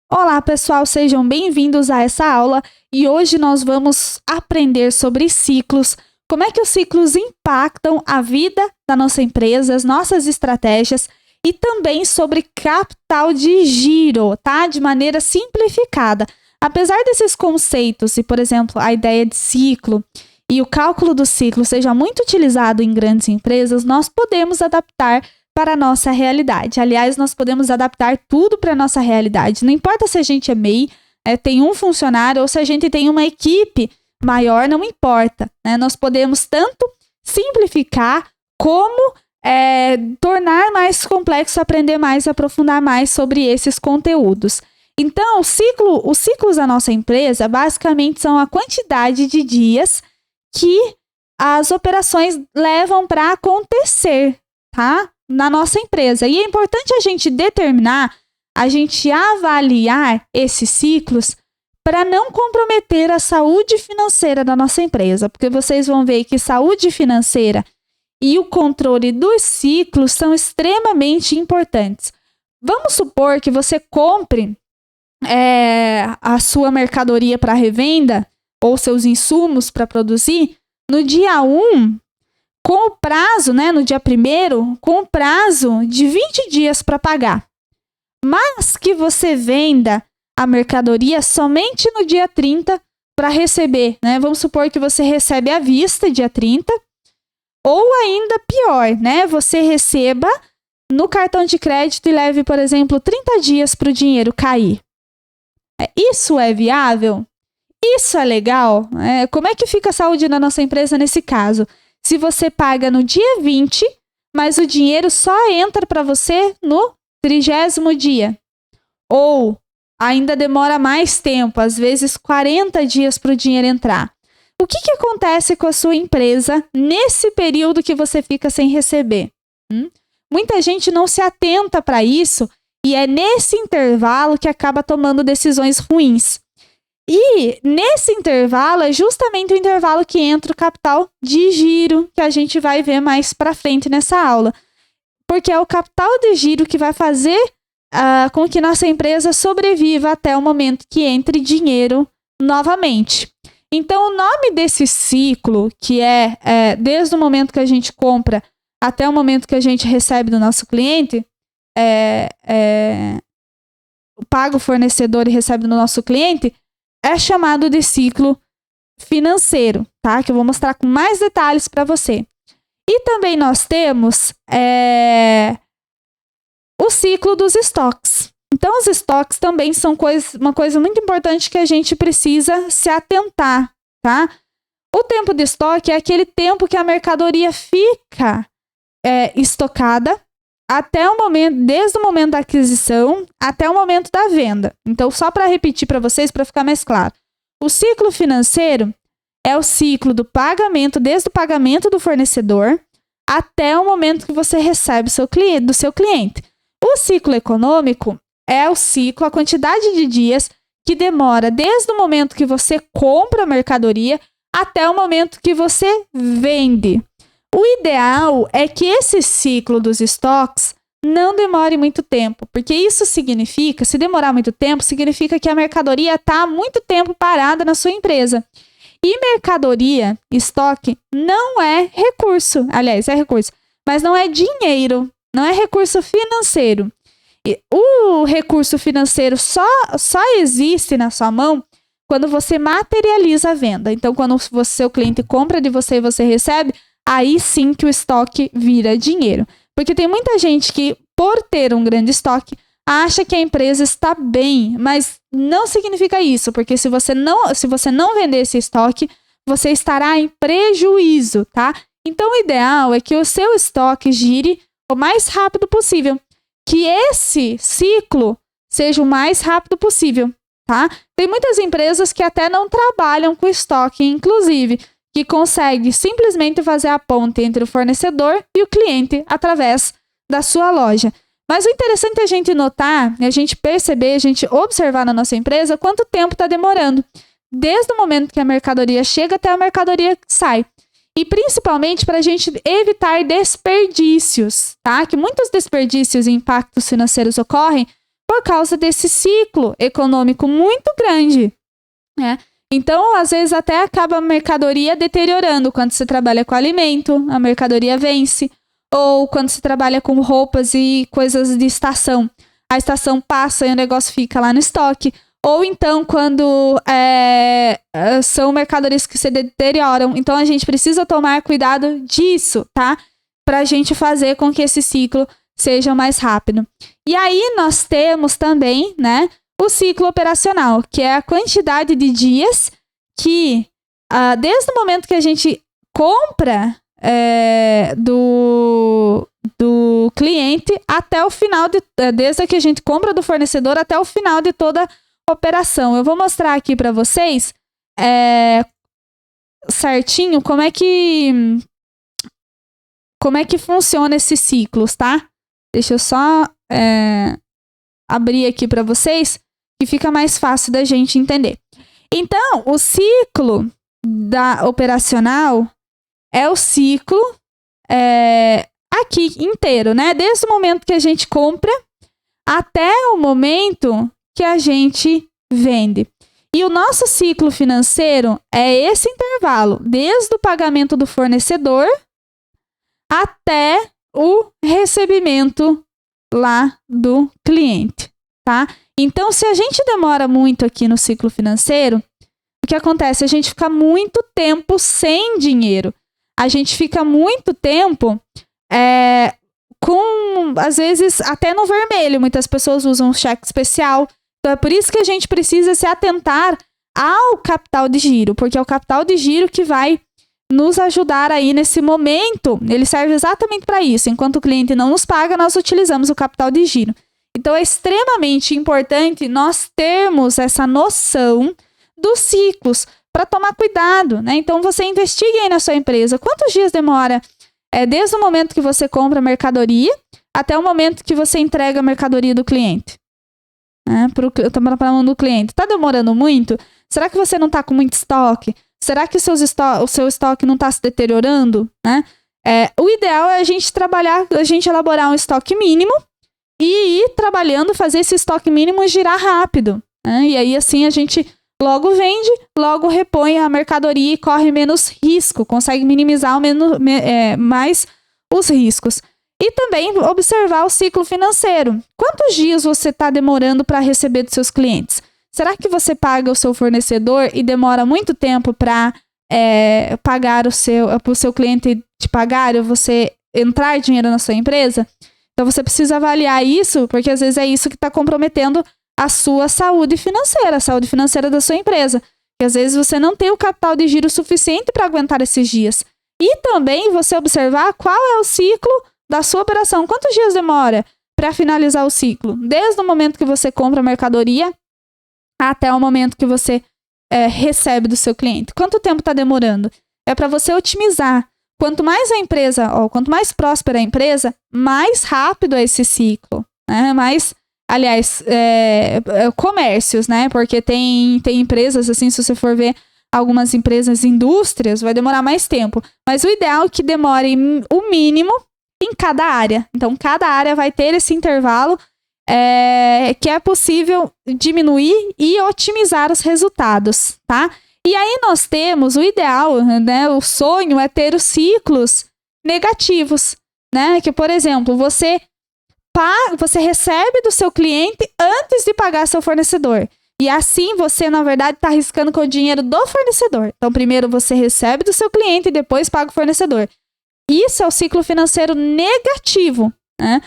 Olá, pessoal, sejam bem-vindos a essa aula e hoje nós vamos aprender sobre ciclos, como é que os ciclos impactam a vida da nossa empresa, as nossas estratégias e também sobre capital de giro, tá? De maneira simplificada. Apesar desses conceitos e, por exemplo, a ideia de ciclo e o cálculo do ciclo seja muito utilizado em grandes empresas, nós podemos adaptar para a nossa realidade. Aliás, nós podemos adaptar tudo para a nossa realidade. Não importa se a gente é MEI, tem um funcionário ou se a gente tem uma equipe maior, não importa. Né? Nós podemos tanto simplificar como tornar mais complexo, aprender mais, aprofundar mais sobre esses conteúdos. Então, os ciclos da nossa empresa basicamente são a quantidade de dias que as operações levam para acontecer, tá? Na nossa empresa. E é importante a gente determinar, a gente avaliar esses ciclos para não comprometer a saúde financeira da nossa empresa, porque vocês vão ver que saúde financeira e o controle dos ciclos são extremamente importantes. Vamos supor que você compre a sua mercadoria para revenda ou seus insumos para produzir no dia 1, com o prazo, no dia 1º, com o prazo de 20 dias para pagar. Mas que você venda a mercadoria somente no dia 30 para receber, Vamos supor que você recebe à vista dia 30, ou ainda pior, Você receba no cartão de crédito e leve, por exemplo, 30 dias para o dinheiro cair. Isso é viável? Isso é legal? Como é que fica a saúde da nossa empresa nesse caso? Se você paga no dia 20, mas o dinheiro só entra para você no 30º dia. Ou ainda demora mais tempo, às vezes 40 dias para o dinheiro entrar. O que acontece com a sua empresa nesse período que você fica sem receber? Muita gente não se atenta para isso e é nesse intervalo que acaba tomando decisões ruins. E nesse intervalo é justamente o intervalo que entra o capital de giro, que a gente vai ver mais para frente nessa aula. Porque é o capital de giro que vai fazer com que nossa empresa sobreviva até o momento que entre dinheiro novamente. Então, o nome desse ciclo, que é desde o momento que a gente compra até o momento que a gente recebe do nosso cliente, paga o fornecedor e recebe do nosso cliente, é chamado de ciclo financeiro, tá? Que eu vou mostrar com mais detalhes para você. E também nós temos o ciclo dos estoques. Então, os estoques também são uma coisa muito importante que a gente precisa se atentar, tá? O tempo de estoque é aquele tempo que a mercadoria fica estocada até o momento, desde o momento da aquisição até o momento da venda. Então, só para repetir para vocês, para ficar mais claro. O ciclo financeiro é o ciclo do pagamento, desde o pagamento do fornecedor até o momento que você recebe do seu cliente. O ciclo econômico é o ciclo, a quantidade de dias que demora desde o momento que você compra a mercadoria até o momento que você vende. O ideal é que esse ciclo dos estoques não demore muito tempo, porque isso significa, se demorar muito tempo, significa que a mercadoria está há muito tempo parada na sua empresa. E mercadoria, estoque, não é recurso. Aliás, é recurso, mas não é dinheiro, não é recurso financeiro. E o recurso financeiro só existe na sua mão quando você materializa a venda. Então, quando o seu cliente compra de você e você recebe, aí sim que o estoque vira dinheiro. Porque tem muita gente que, por ter um grande estoque, acha que a empresa está bem, mas não significa isso, porque se você não vender esse estoque, você estará em prejuízo, tá? Então, o ideal é que o seu estoque gire o mais rápido possível, que esse ciclo seja o mais rápido possível, tá? Tem muitas empresas que até não trabalham com estoque, inclusive, que consegue simplesmente fazer a ponte entre o fornecedor e o cliente através da sua loja. Mas o interessante é a gente notar, a gente perceber, a gente observar na nossa empresa quanto tempo está demorando, desde o momento que a mercadoria chega até a mercadoria que sai. E principalmente para a gente evitar desperdícios, tá? Que muitos desperdícios e impactos financeiros ocorrem por causa desse ciclo econômico muito grande, né? Então, às vezes, até acaba a mercadoria deteriorando. Quando você trabalha com alimento, a mercadoria vence. Ou quando você trabalha com roupas e coisas de estação. A estação passa e o negócio fica lá no estoque. Ou então, quando são mercadorias que se deterioram. Então, a gente precisa tomar cuidado disso, tá? Pra gente fazer com que esse ciclo seja mais rápido. E aí, nós temos também, né? O ciclo operacional, que é a quantidade de dias que, desde o momento que a gente compra do cliente até o final, desde que a gente compra do fornecedor até o final de toda a operação. Eu vou mostrar aqui para vocês certinho como é que funciona esses ciclos, tá? Deixa eu só abrir aqui para vocês, que fica mais fácil da gente entender. Então, o ciclo operacional é o ciclo aqui inteiro, né? Desde o momento que a gente compra até o momento que a gente vende. E o nosso ciclo financeiro é esse intervalo, desde o pagamento do fornecedor até o recebimento lá do cliente, tá? Então, se a gente demora muito aqui no ciclo financeiro, o que acontece? A gente fica muito tempo sem dinheiro. A gente fica muito tempo às vezes, até no vermelho. Muitas pessoas usam cheque especial. Então, é por isso que a gente precisa se atentar ao capital de giro, porque é o capital de giro que vai nos ajudar aí nesse momento. Ele serve exatamente para isso. Enquanto o cliente não nos paga, nós utilizamos o capital de giro. Então, é extremamente importante nós termos essa noção dos ciclos para tomar cuidado, né? Então, você investigue aí na sua empresa. Quantos dias demora desde o momento que você compra a mercadoria até o momento que você entrega a mercadoria do cliente? Para a mão do cliente. Está demorando muito? Será que você não está com muito estoque? Será que o seu estoque não está se deteriorando? Né? O ideal é a gente elaborar um estoque mínimo e ir trabalhando, fazer esse estoque mínimo girar rápido. Né? E aí, assim, a gente logo vende, logo repõe a mercadoria e corre menos risco, consegue minimizar mais os riscos. E também observar o ciclo financeiro. Quantos dias você está demorando para receber dos seus clientes? Será que você paga o seu fornecedor e demora muito tempo para pagar o seu cliente te pagar ou você entrar dinheiro na sua empresa? Então, você precisa avaliar isso, porque às vezes é isso que está comprometendo a sua saúde financeira, a saúde financeira da sua empresa. Porque às vezes você não tem o capital de giro suficiente para aguentar esses dias. E também você observar qual é o ciclo da sua operação. Quantos dias demora para finalizar o ciclo? Desde o momento que você compra a mercadoria até o momento que você recebe do seu cliente. Quanto tempo está demorando? É para você otimizar. Quanto mais quanto mais próspera a empresa, mais rápido é esse ciclo. Né? Comércios, né? Porque tem empresas, assim, se você for ver algumas empresas, indústrias, vai demorar mais tempo. Mas o ideal é que demore o mínimo em cada área. Então, cada área vai ter esse intervalo que é possível diminuir e otimizar os resultados, tá? E aí nós temos o ideal, né? O sonho é ter os ciclos negativos, né? Que, por exemplo, você recebe do seu cliente antes de pagar seu fornecedor. E assim você, na verdade, está arriscando com o dinheiro do fornecedor. Então, primeiro você recebe do seu cliente e depois paga o fornecedor. Isso é o ciclo financeiro negativo, né?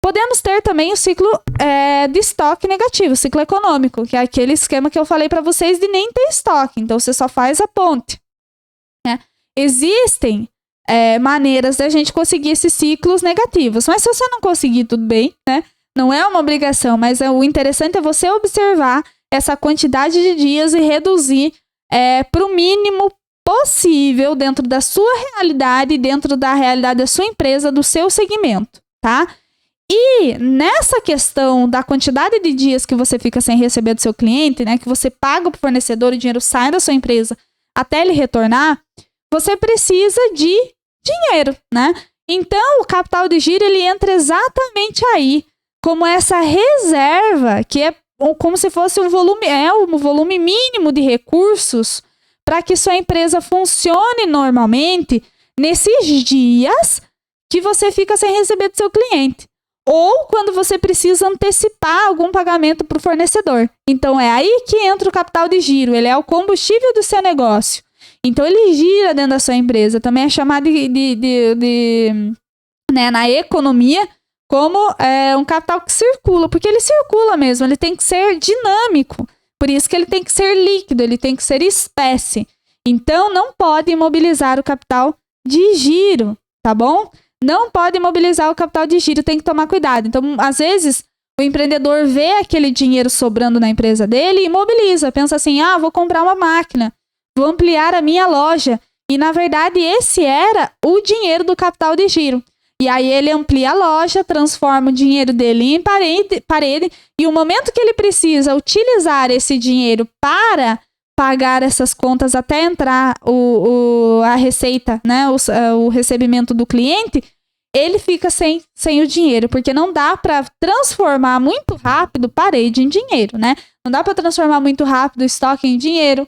Podemos ter também o ciclo de estoque negativo, o ciclo econômico, que é aquele esquema que eu falei para vocês de nem ter estoque. Então, você só faz a ponte. Né? Existem maneiras da gente conseguir esses ciclos negativos. Mas se você não conseguir, tudo bem, né? Não é uma obrigação, mas o interessante é você observar essa quantidade de dias e reduzir para o mínimo possível dentro da sua realidade, dentro da realidade da sua empresa, do seu segmento, tá? E nessa questão da quantidade de dias que você fica sem receber do seu cliente, né, que você paga para o fornecedor e o dinheiro sai da sua empresa até ele retornar, você precisa de dinheiro, né? Então, o capital de giro, ele entra exatamente aí, como essa reserva, que é como se fosse um volume mínimo de recursos para que sua empresa funcione normalmente nesses dias que você fica sem receber do seu cliente. Ou quando você precisa antecipar algum pagamento para o fornecedor. Então, é aí que entra o capital de giro. Ele é o combustível do seu negócio. Então, ele gira dentro da sua empresa. Também é chamado né, na economia como um capital que circula. Porque ele circula mesmo. Ele tem que ser dinâmico. Por isso que ele tem que ser líquido. Ele tem que ser espécie. Então, não pode imobilizar o capital de giro. Tá bom? Não pode imobilizar o capital de giro, tem que tomar cuidado. Então, às vezes, o empreendedor vê aquele dinheiro sobrando na empresa dele e imobiliza. Pensa assim, vou comprar uma máquina, vou ampliar a minha loja. E, na verdade, esse era o dinheiro do capital de giro. E aí, ele amplia a loja, transforma o dinheiro dele em parede. E o momento que ele precisa utilizar esse dinheiro para pagar essas contas até entrar a receita, né, o recebimento do cliente, ele fica sem o dinheiro, porque não dá para transformar muito rápido parede em dinheiro, né? Não dá para transformar muito rápido estoque em dinheiro,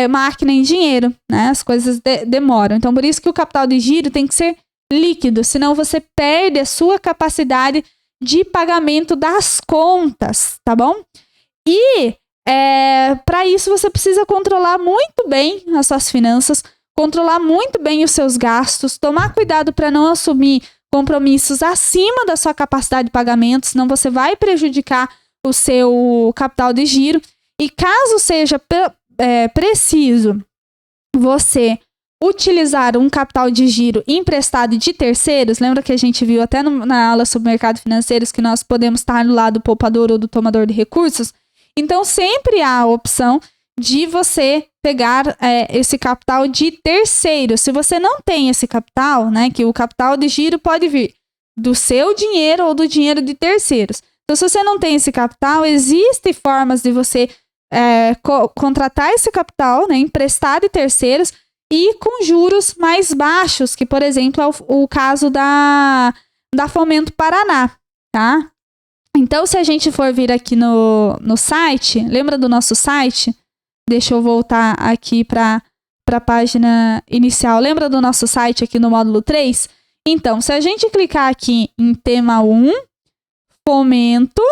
máquina em dinheiro, né? As coisas demoram. Então, por isso que o capital de giro tem que ser líquido, senão você perde a sua capacidade de pagamento das contas, tá bom? E para isso você precisa controlar muito bem as suas finanças, controlar muito bem os seus gastos, tomar cuidado para não assumir compromissos acima da sua capacidade de pagamento, senão você vai prejudicar o seu capital de giro. E caso seja preciso você utilizar um capital de giro emprestado de terceiros, lembra que a gente viu até na aula sobre mercado financeiro que nós podemos estar no lado do poupador ou do tomador de recursos? Então, sempre há a opção de você pegar esse capital de terceiro. Se você não tem esse capital, né, que o capital de giro pode vir do seu dinheiro ou do dinheiro de terceiros. Então, se você não tem esse capital, existem formas de você contratar esse capital, né, emprestar de terceiros e com juros mais baixos, que, por exemplo, é o caso da Fomento Paraná, tá? Então, se a gente for vir aqui no site, lembra do nosso site? Deixa eu voltar aqui para a página inicial. Lembra do nosso site aqui no módulo 3? Então, se a gente clicar aqui em tema 1, Fomento,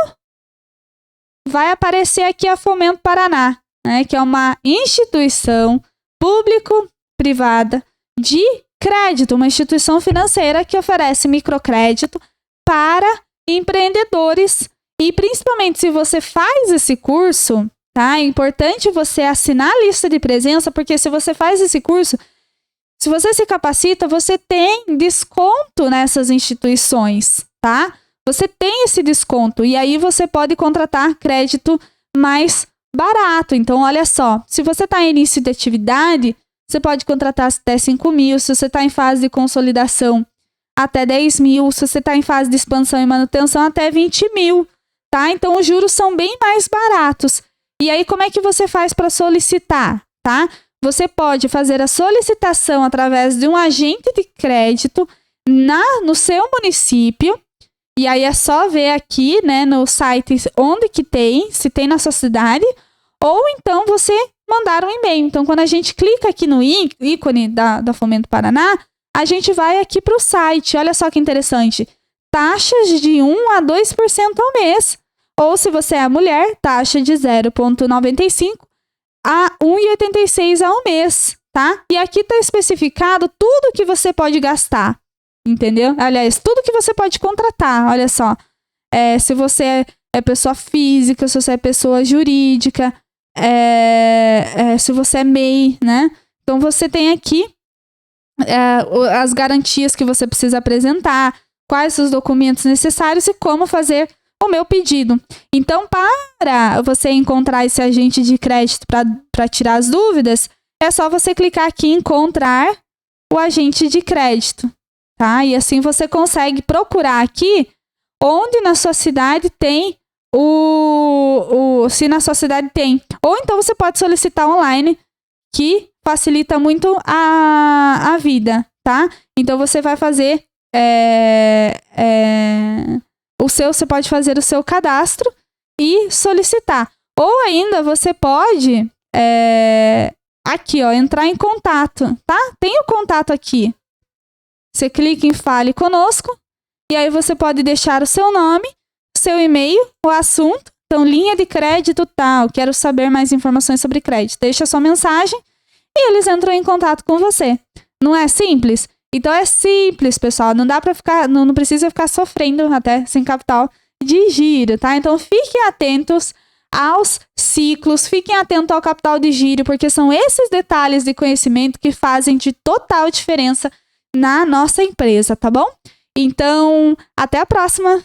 vai aparecer aqui a Fomento Paraná, né, que é uma instituição público-privada de crédito, uma instituição financeira que oferece microcrédito para empreendedores. E principalmente se você faz esse curso, tá? É importante você assinar a lista de presença, porque se você faz esse curso, se você se capacita, você tem desconto nessas instituições, tá? Você tem esse desconto e aí você pode contratar crédito mais barato. Então, olha só, se você está em início de atividade, você pode contratar até 5 mil. Se você está em fase de consolidação, até 10 mil. Se você está em fase de expansão e manutenção, até 20 mil, tá? Então, os juros são bem mais baratos. E aí, como é que você faz para solicitar, tá? Você pode fazer a solicitação através de um agente de crédito no seu município. E aí, é só ver aqui, né, no site onde que tem, se tem na sua cidade. Ou então, você mandar um e-mail. Então, quando a gente clica aqui no ícone da Fomento Paraná, a gente vai aqui para o site. Olha só que interessante. Taxas de 1 a 2% ao mês. Ou, se você é mulher, taxa de 0,95 a 1,86 ao mês, tá? E aqui está especificado tudo que você pode gastar, entendeu? Aliás, tudo que você pode contratar, olha só. Se você é pessoa física, se você é pessoa jurídica, se você é MEI, né? Então, você tem aqui as garantias que você precisa apresentar, quais os documentos necessários e como fazer o meu pedido. Então, para você encontrar esse agente de crédito para tirar as dúvidas, é só você clicar aqui em encontrar o agente de crédito, tá? E assim você consegue procurar aqui onde na sua cidade tem se na sua cidade tem. Ou então você pode solicitar online, que facilita muito a vida, tá? Então, você vai fazer você pode fazer o seu cadastro e solicitar. Ou ainda você pode aqui, ó, entrar em contato, tá? Tem o contato aqui. Você clica em Fale Conosco e aí você pode deixar o seu nome, seu e-mail, o assunto. Então, linha de crédito tal, quero saber mais informações sobre crédito. Deixa a sua mensagem e eles entram em contato com você. Não é simples? Então é simples, pessoal. Não dá para ficar, não precisa ficar sofrendo até sem capital de giro, tá? Então fiquem atentos aos ciclos, fiquem atentos ao capital de giro, porque são esses detalhes de conhecimento que fazem de total diferença na nossa empresa, tá bom? Então, até a próxima!